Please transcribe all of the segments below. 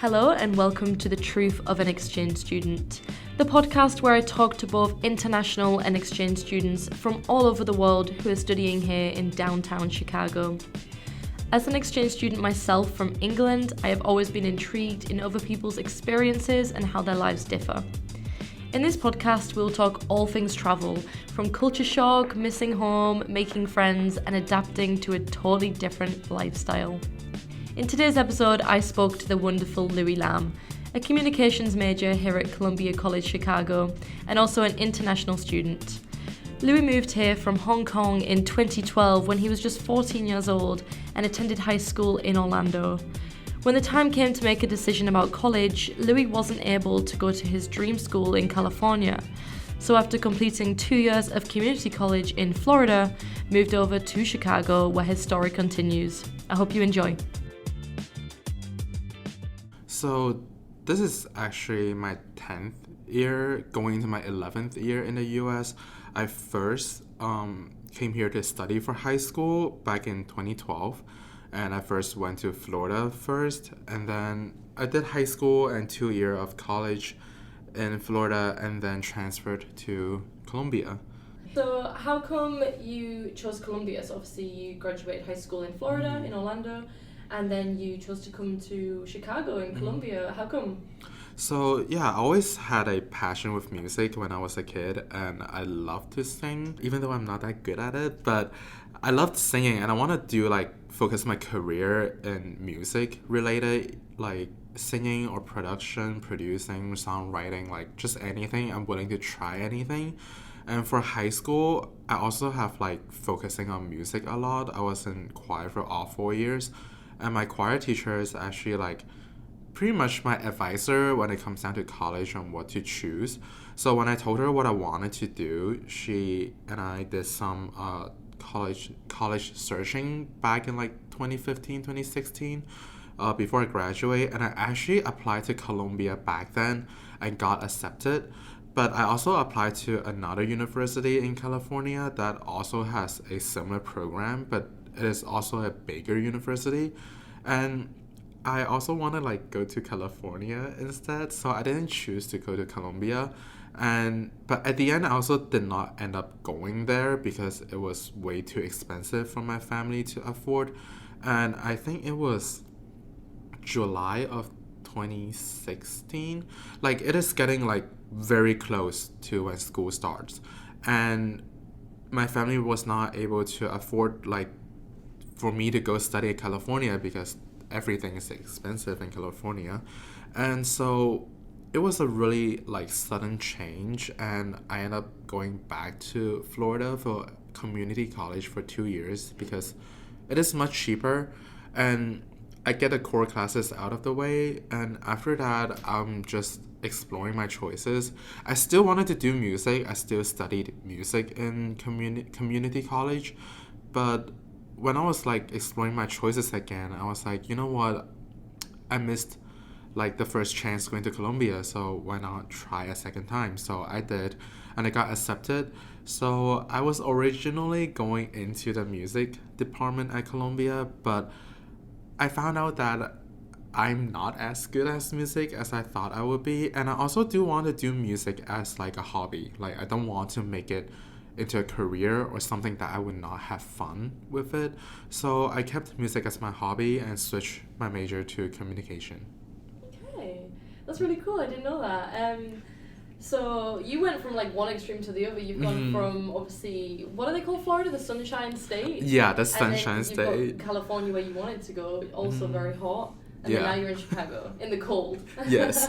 Hello and welcome to The Truth of an Exchange Student, the podcast where I talk to both international and exchange students from all over the world who are studying here in downtown Chicago. As an exchange student myself from England, I have always been intrigued in other people's experiences and how their lives differ. In this podcast, we'll talk all things travel, from culture shock, missing home, making friends, and adapting to a totally different lifestyle. In today's episode, I spoke to the wonderful Louis Lam, a communications major here at Columbia College Chicago, and also an international student. Louis moved here from Hong Kong in 2012 when he was just 14 years old and attended high school in Orlando. When the time came to make a decision about college, Louis wasn't able to go to his dream school in California. So after completing 2 years of community college in Florida, moved over to Chicago where his story continues. I hope you enjoy. So this is actually my 10th year, going into my 11th year in the US. I first came here to study for high school back in 2012. And I first went to Florida first. And then I did high school and 2 years of college in Florida and then transferred to Columbia. So how come you chose Columbia? So obviously you graduated high school in Florida, in Orlando, and then you chose to come to Chicago in Columbia. How come? So yeah, I always had a passion with music when I was a kid, and I loved to sing, even though I'm not that good at it. But I loved singing, and I want to focus my career in music related, like singing or production, producing, songwriting, like just anything. I'm willing to try anything. And for high school, I also have focusing on music a lot. I was in choir for all 4 years. And my choir teacher is actually pretty much my advisor when it comes down to college on what to choose. So when I told her what I wanted to do, she and I did some college searching back in 2015, 2016, before I graduated. And I actually applied to Columbia back then and got accepted. But I also applied to another university in California that also has a similar program, but it is also a bigger university. And I also want to go to California instead, so I didn't choose to go to Columbia. But at the end, I also did not end up going there because it was way too expensive for my family to afford. And I think it was July of 2016. It is getting very close to when school starts. And my family was not able to afford for me to go study in California because everything is expensive in California. And so it was a really sudden change, and I ended up going back to Florida for community college for 2 years because it is much cheaper and I get the core classes out of the way. And after that, I'm just exploring my choices. I still wanted to do music. I still studied music in community college, but when I was exploring my choices again, I was you know what? I missed the first chance going to Columbia, so why not try a second time? So I did, and I got accepted. So I was originally going into the music department at Columbia, but I found out that I'm not as good at music as I thought I would be, and I also do want to do music as a hobby. I don't want to make it into a career or something that I would not have fun with it. So I kept music as my hobby and switched my major to communication. Okay, that's really cool. I didn't know that. So you went from one extreme to the other. You've gone from obviously, what do they call Florida? The Sunshine State? Yeah, the Sunshine State. And then you've got California where you wanted to go, also very hot. And then now you're in Chicago, in the cold. Yes.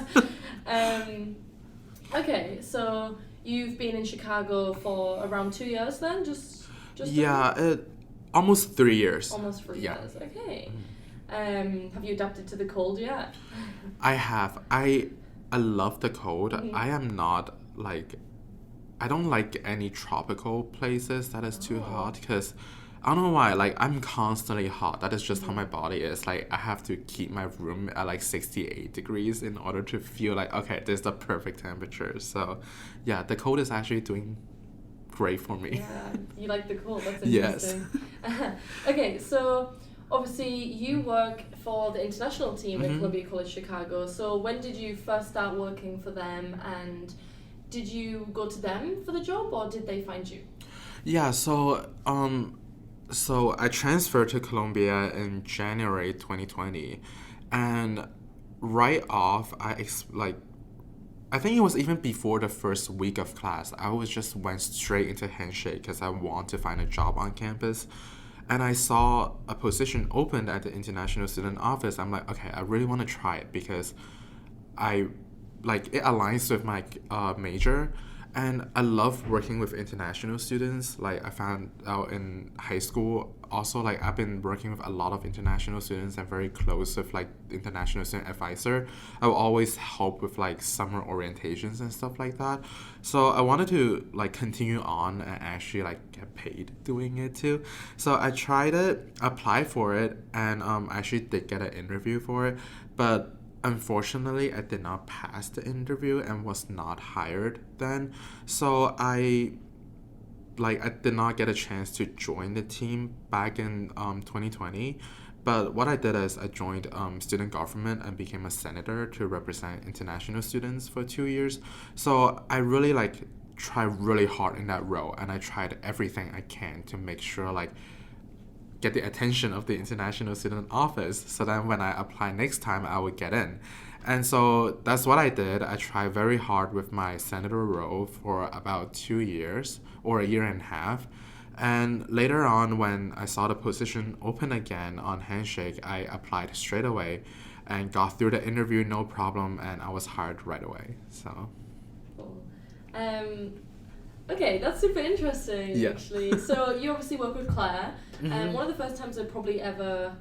Okay, so you've been in Chicago for around 2 years then? Just almost 3 years. Almost 3 years, okay. Have you adapted to the cold yet? I have. I love the cold. I am not I don't like any tropical places that is too hot because I don't know why, I'm constantly hot. That is just how my body is. I have to keep my room at 68 degrees in order to feel okay, this is the perfect temperature. So yeah, the cold is actually doing great for me. Yeah, you like the cold, that's interesting. Yes. Okay, so obviously you work for the international team at Mhm. Columbia College Chicago. So when did you first start working for them, and did you go to them for the job or did they find you? Yeah, so I transferred to Colombia in January 2020, and right off, I think it was even before the first week of class. I was just went straight into handshake because I want to find a job on campus, and I saw a position opened at the international student office. I'm like, okay, I really want to try it because I it aligns with my major, and I love working with international students. Like I found out in high school, also like I've been working with a lot of international students and very close with like the international student advisor. I will always help with like summer orientations and stuff like that. So I wanted to like continue on and actually like get paid doing it too. So I tried it, applied for it, and actually did get an interview for it, but unfortunately, I did not pass the interview and was not hired then. So I did not get a chance to join the team back in 2020. But what I did is I joined student government and became a senator to represent international students for 2 years. So I really try really hard in that role, and I tried everything I can to make sure get the attention of the international student office, so then when I apply next time I would get in. And so that's what I did. I tried very hard with my senator role for about 2 years or a year and a half. And later on, when I saw the position open again on Handshake, I applied straight away and got through the interview no problem, and I was hired right away. So Cool. Okay, that's super interesting, Yeah. actually. So you obviously work with Claire. Mhm. One of the first times I probably ever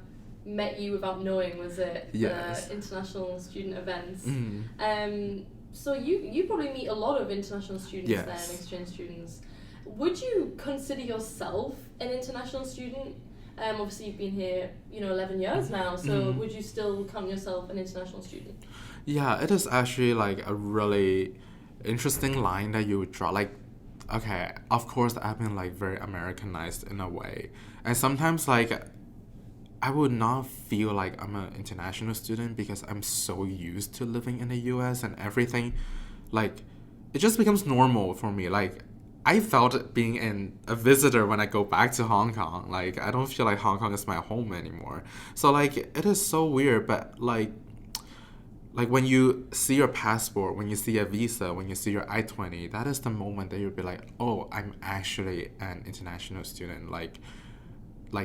met you without knowing was at Yes. the international student events. Mhm. So you probably meet a lot of international students Yes. there and exchange students. Would you consider yourself an international student? Obviously you've been here, 11 years now. So Mhm. would you still count yourself an international student? Yeah, it is actually like a really interesting line that you would draw. Like, okay, of course I've been like very Americanized in a way. And sometimes I would not feel like I'm an international student because I'm so used to living in the US and everything. Like, it just becomes normal for me. Like, I felt being a visitor when I go back to Hong Kong. Like, I don't feel like Hong Kong is my home anymore. So like it is so weird, but like when you see your passport, when you see a visa, when you see your I-20, that is the moment that you'll be like, oh, I'm actually an international student. Like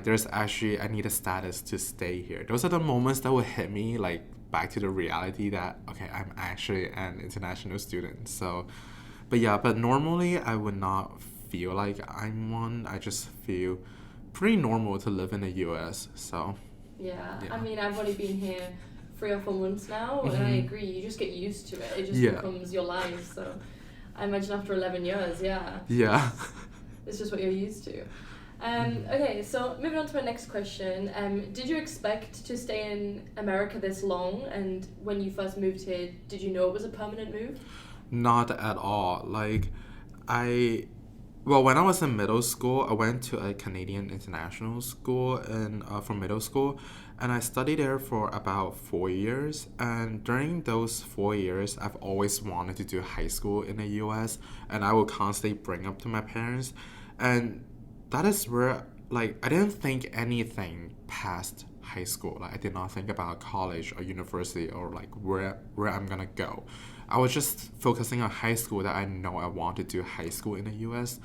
there's actually, I need a status to stay here. Those are the moments that will hit me like back to the reality that, okay, I'm actually an international student. So, but normally I would not feel like I'm one. I just feel pretty normal to live in the US. So, Yeah. Yeah. I mean, I've only been here 3 or 4 months now, and I Mhm. agree. You just get used to it. It just Yeah. becomes your life. So, I imagine after 11 years, yeah, yeah. it's just what you're used to. Okay, so moving on to my next question. Did you expect to stay in America this long? And when you first moved here, did you know it was a permanent move? Not at all. When I was in middle school, I went to a Canadian international school for middle school, and I studied there for about 4 years. And during those 4 years, I've always wanted to do high school in the US, and I would constantly bring up to my parents. And that is where, I didn't think anything past high school. Like, I did not think about college or university or, where I'm gonna go. I was just focusing on high school, that I know I want to do high school in the US.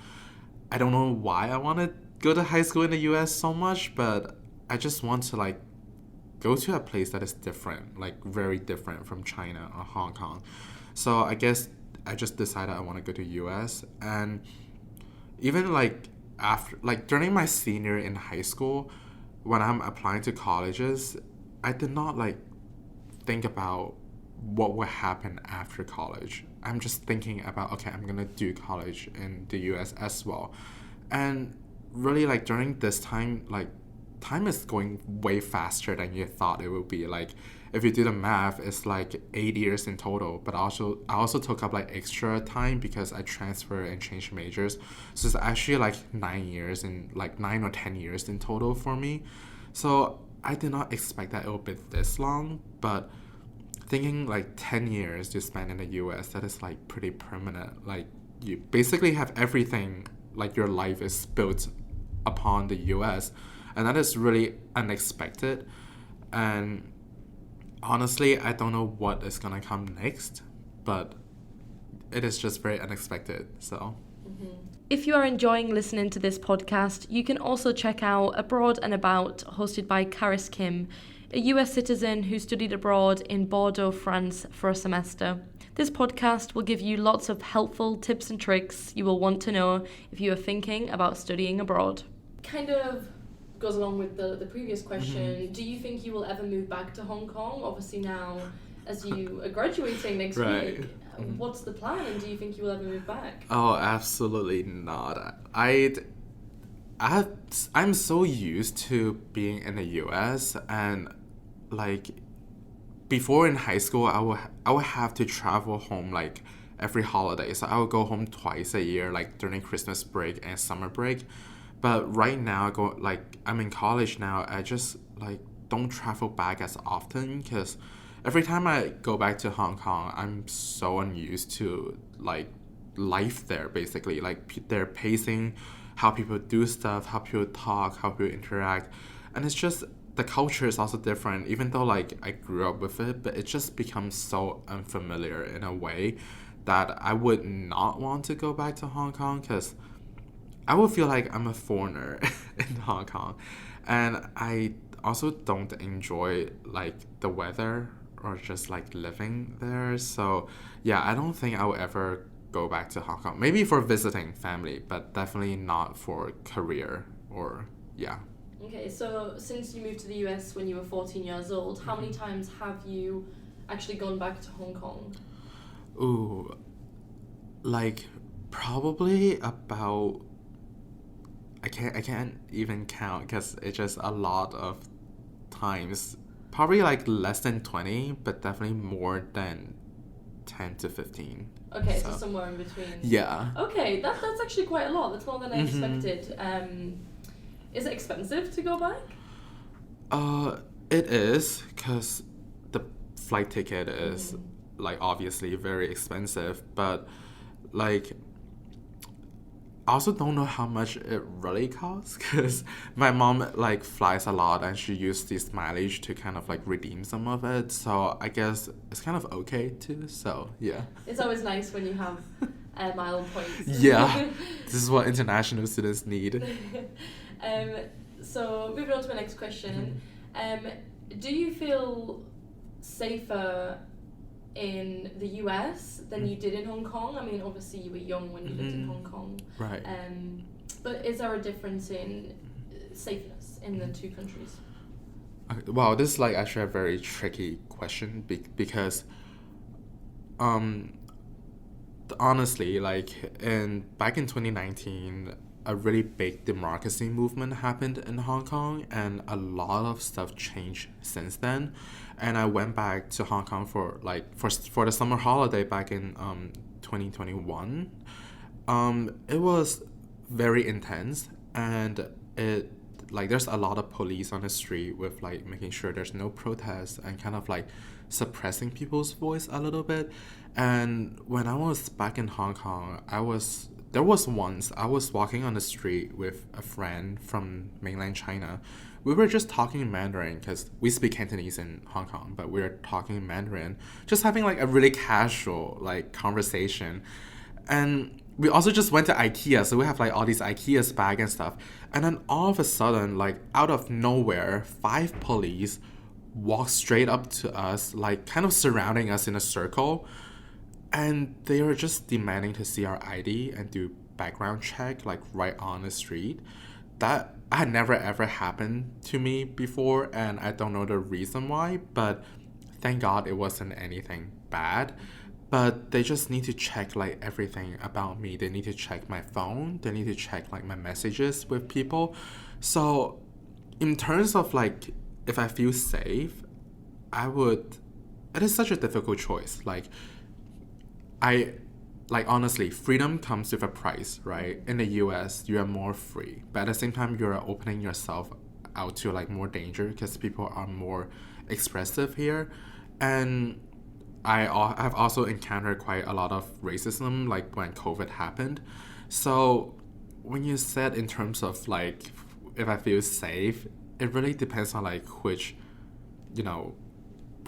I don't know why I want to go to high school in the US so much, but I just want to, go to a place that is different, very different from China or Hong Kong. So I guess I just decided I want to go to US. And even, after, during my senior in high school, when I'm applying to colleges, I did not, think about what will happen after college. I'm just thinking about, okay, I'm gonna do college in the US as well. And really, during this time, time is going way faster than you thought it would be. If you do the math, it's 8 years in total. But I also took up extra time because I transferred and changed majors. So it's actually 9 years, in 9 or 10 years in total for me. So I did not expect that it would be this long, but thinking like 10 years to spend in the US, that is like pretty permanent. Like you basically have everything, like your life is built upon the US, and that is really unexpected. And honestly, I don't know what is gonna come next, but it is just very unexpected. So if you are enjoying listening to this podcast, you can also check out Abroad and About, hosted by Karis Kim, a US citizen who studied abroad in Bordeaux, France for a semester. This podcast will give you lots of helpful tips and tricks you will want to know if you are thinking about studying abroad. Kind of goes along with the previous question. Do you think you will ever move back to Hong Kong? Obviously now, as you are graduating next week, what's the plan, and do you think you will ever move back? Oh, absolutely not. I'm so used to being in the US, and like before in high school, I would have to travel home like every holiday. So I would go home twice a year, like during Christmas break and summer break. But right now, I'm in college now. I just like don't travel back as often because every time I go back to Hong Kong, I'm so unused to like life there. Basically, like their pacing, how people do stuff, how people talk, how people interact, and it's just the culture is also different. Even though like I grew up with it, but it just becomes so unfamiliar in a way that I would not want to go back to Hong Kong because I would feel like I'm a foreigner in Hong Kong, and I also don't enjoy like the weather or just like living there. So yeah, I don't think I will ever go back to Hong Kong. Maybe for visiting family, but definitely not for career or yeah. Okay, so since you moved to the US when you were 14 years old, how many times have you actually gone back to Hong Kong? Ooh, like probably about I can't even count because it's just a lot of times. Probably like less than 20, but definitely more than 10 to 15. Okay, so somewhere in between. Yeah. Okay, that's actually quite a lot. That's more than I expected. Is it expensive to go back? It is because the flight ticket is like obviously very expensive, but like I also don't know how much it really costs because my mom like flies a lot and she used this mileage to kind of like redeem some of it. So I guess it's kind of okay too. So yeah. It's always nice when you have mile points. Yeah, this is what international students need. So moving on to my next question. Do you feel safer in the US than you did in Hong Kong? I mean, obviously you were young when you lived in Hong Kong. Right. But is there a difference in safeness in the two countries? Wow, this is like actually a very tricky question because honestly, like back in 2019, a really big democracy movement happened in Hong Kong, and a lot of stuff changed since then. And I went back to Hong Kong for the summer holiday back in 2021. It was very intense, and it like there's a lot of police on the street with like making sure there's no protests and kind of like suppressing people's voice a little bit. And when I was back in Hong Kong, there was once I was walking on the street with a friend from mainland China. We were just talking in Mandarin because we speak Cantonese in Hong Kong, but we were talking in Mandarin, just having like a really casual like conversation. And we also just went to IKEA, so we have like all these IKEA's bag and stuff. And then all of a sudden, like out of nowhere, 5 police walked straight up to us, like kind of surrounding us in a circle. And they were just demanding to see our ID and do background check, like right on the street. That had never ever happened to me before, and I don't know the reason why, but thank God it wasn't anything bad. But they just need to check like everything about me. They need to check my phone. They need to check like my messages with people. So in terms of like if I feel safe, it is such a difficult choice. Honestly, freedom comes with a price, right? In the US, you are more free, but at the same time, you're opening yourself out to like more danger because people are more expressive here. And I've also encountered quite a lot of racism like when COVID happened. So when you said in terms of like if I feel safe, it really depends on like you know,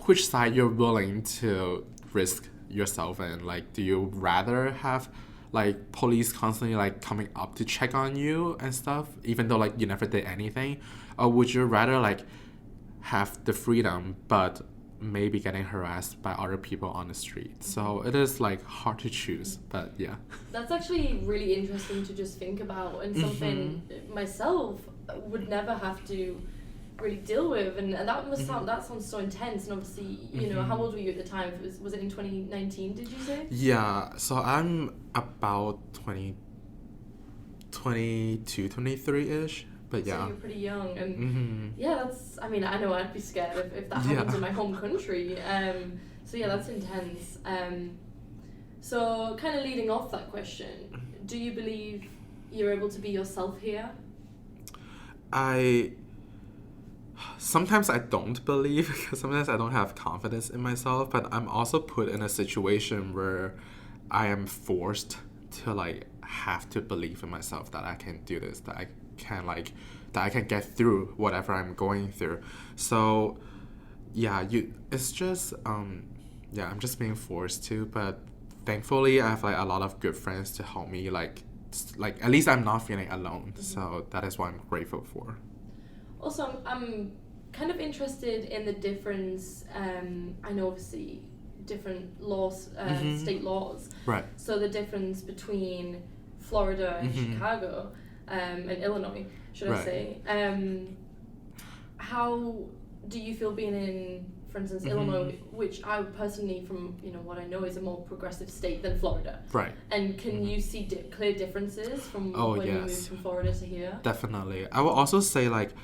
which side you're willing to risk yourself in. Like, do you rather have like police constantly like coming up to check on you and stuff, even though like you never did anything, or would you rather like have the freedom but maybe getting harassed by other people on the street? So it is like hard to choose, but yeah. That's actually really interesting to just think about, and something myself would never have to really deal with, and that must sound, that sounds so intense. And obviously, you know, how old were you at the time? Was it in 2019, did you say? Yeah, so I'm about 22, 23-ish. But yeah. So you're pretty young, and yeah, that's, I mean, I know I'd be scared if that happens in my home country. So yeah, that's intense. So kind of leading off that question, do you believe you're able to be yourself here? Sometimes I don't believe, because sometimes I don't have confidence in myself, but I'm also put in a situation where I am forced to like have to believe in myself that I can do this, that I can get through whatever I'm going through. So yeah, it's just I'm just being forced to, but thankfully I have like a lot of good friends to help me, like at least I'm not feeling alone. So that is what I'm grateful for. Also, I'm kind of interested in the difference. I know obviously different laws, state laws. Right. So the difference between Florida and Chicago, and Illinois, should I say? How do you feel being in, for instance, Illinois, which I personally, from what I know, is a more progressive state than Florida? Right. And can you see clear differences from when you moved from Florida to here? Definitely. I will also say like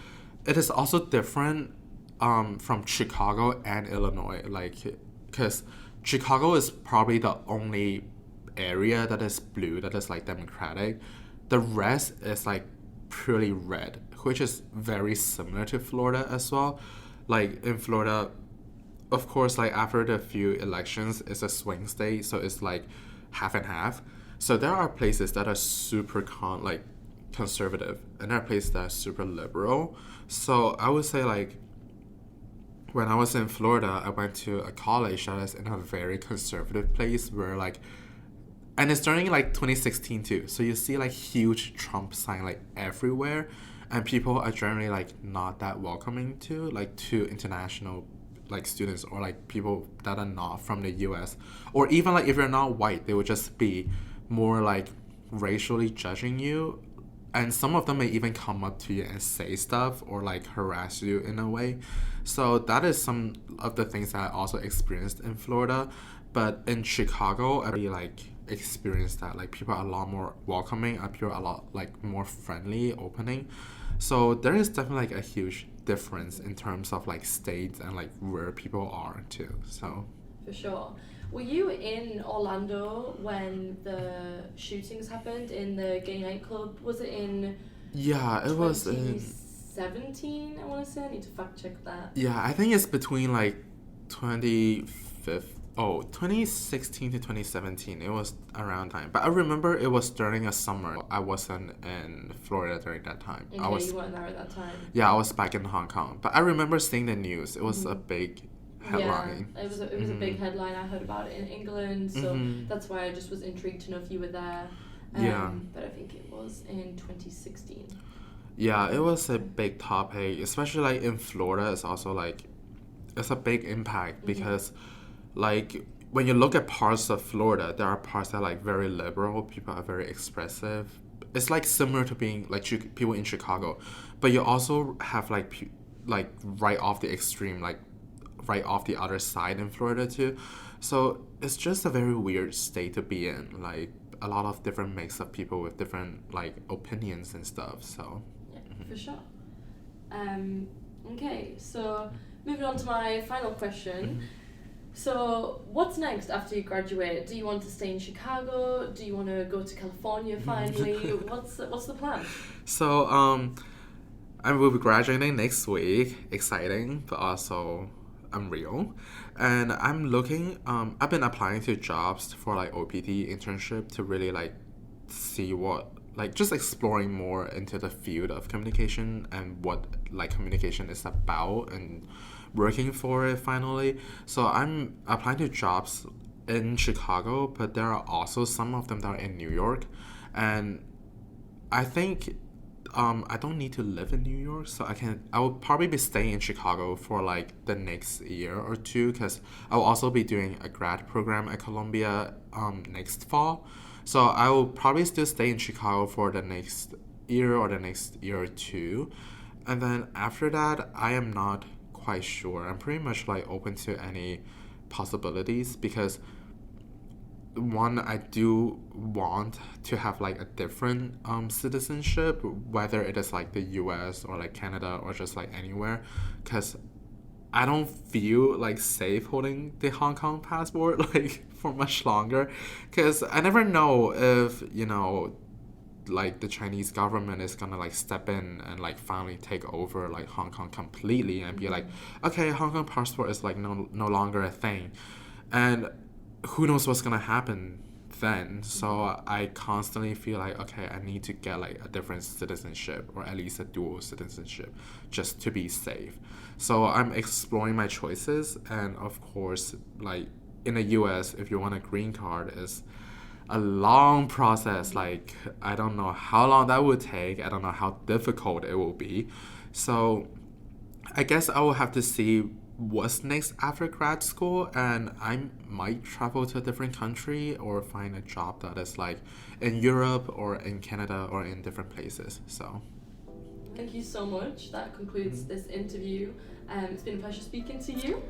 it is also different from Chicago and Illinois, like because Chicago is probably the only area that is blue, that is like democratic. The rest is like purely red, which is very similar to Florida as well. Like in Florida, of course, like after the few elections, it's a swing state, so it's like half and half. So there are places that are super conservative, and there are places that are super liberal. So I would say like when I was in Florida, I went to a college that is in a very conservative place where like, and it's during like 2016 too. So you see like huge Trump sign like everywhere, and people are generally like not that welcoming to international like students or like people that are not from the US, or even like if you're not white, they would just be more like racially judging you. And some of them may even come up to you and say stuff or like harass you in a way. So that is some of the things that I also experienced in Florida. But in Chicago, I really like experienced that. Like people are a lot more welcoming, people are a lot like more friendly, opening. So there is definitely like a huge difference in terms of like states and like where people are too. So for sure. Were you in Orlando when the shootings happened in the gay nightclub? Was it in? Yeah, it was in 2017. I want to say. I need to fact check that. Yeah, I think it's between like 2016 to 2017. It was around time. But I remember it was during a summer. I wasn't in Florida during that time. Okay, you weren't there at that time. Yeah, I was back in Hong Kong. But I remember seeing the news. It was a big headline. Yeah, it was a big headline. I heard about it in England, so that's why I just was intrigued to know if you were there. But I think it was in 2016. Yeah, it was a big topic, especially like in Florida. It's also like it's a big impact because like when you look at parts of Florida, there are parts that are like very liberal, people are very expressive. It's like similar to being like people in Chicago, but you also have like right off the extreme, like right off the other side in Florida too. So it's just a very weird state to be in, like a lot of different mix of people with different like opinions and stuff. So yeah, for sure. Okay, so moving on to my final question. So what's next after you graduate? Do you want to stay in Chicago? Do you want to go to California finally? What's the plan? So I will be graduating next week. Exciting, but also unreal. And I've been applying to jobs for like OPT internship to really like see what, like just exploring more into the field of communication and what like communication is about and working for it finally. So I'm applying to jobs in Chicago, but there are also some of them that are in New York. And I think I don't need to live in New York, so I will probably be staying in Chicago for like the next year or two, because I will also be doing a grad program at Columbia next fall. So I will probably still stay in Chicago for the next year or the next year or two. And then after that, I am not quite sure. I'm pretty much like open to any possibilities, because one, I do want to have like a different citizenship, whether it is like the US or like Canada or just like anywhere, because I don't feel like safe holding the Hong Kong passport like for much longer, because I never know if, you know, like the Chinese government is gonna like step in and like finally take over like Hong Kong completely and be like, okay, Hong Kong passport is like no longer a thing. And who knows what's gonna happen then. So I constantly feel like, okay, I need to get like a different citizenship, or at least a dual citizenship, just to be safe. So I'm exploring my choices. And of course, like in the US, if you want a green card, is a long process. Like I don't know how long that would take. I don't know how difficult it will be. So I guess I will have to see what's next after grad school, and I might travel to a different country or find a job that is like in Europe or in Canada or in different places. So thank you so much. That concludes this interview. It's been a pleasure speaking to you,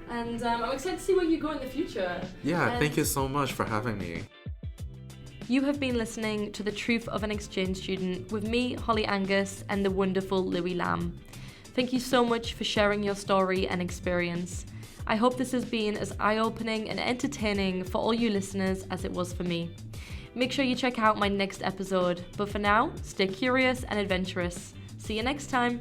and I'm excited to see where you go in the future. Yeah, thank you so much for having me. You have been listening to The Truth of an Exchange Student with me, Holly Angus, and the wonderful Louis Lam. Thank you so much for sharing your story and experience. I hope this has been as eye-opening and entertaining for all you listeners as it was for me. Make sure you check out my next episode, but for now, stay curious and adventurous. See you next time.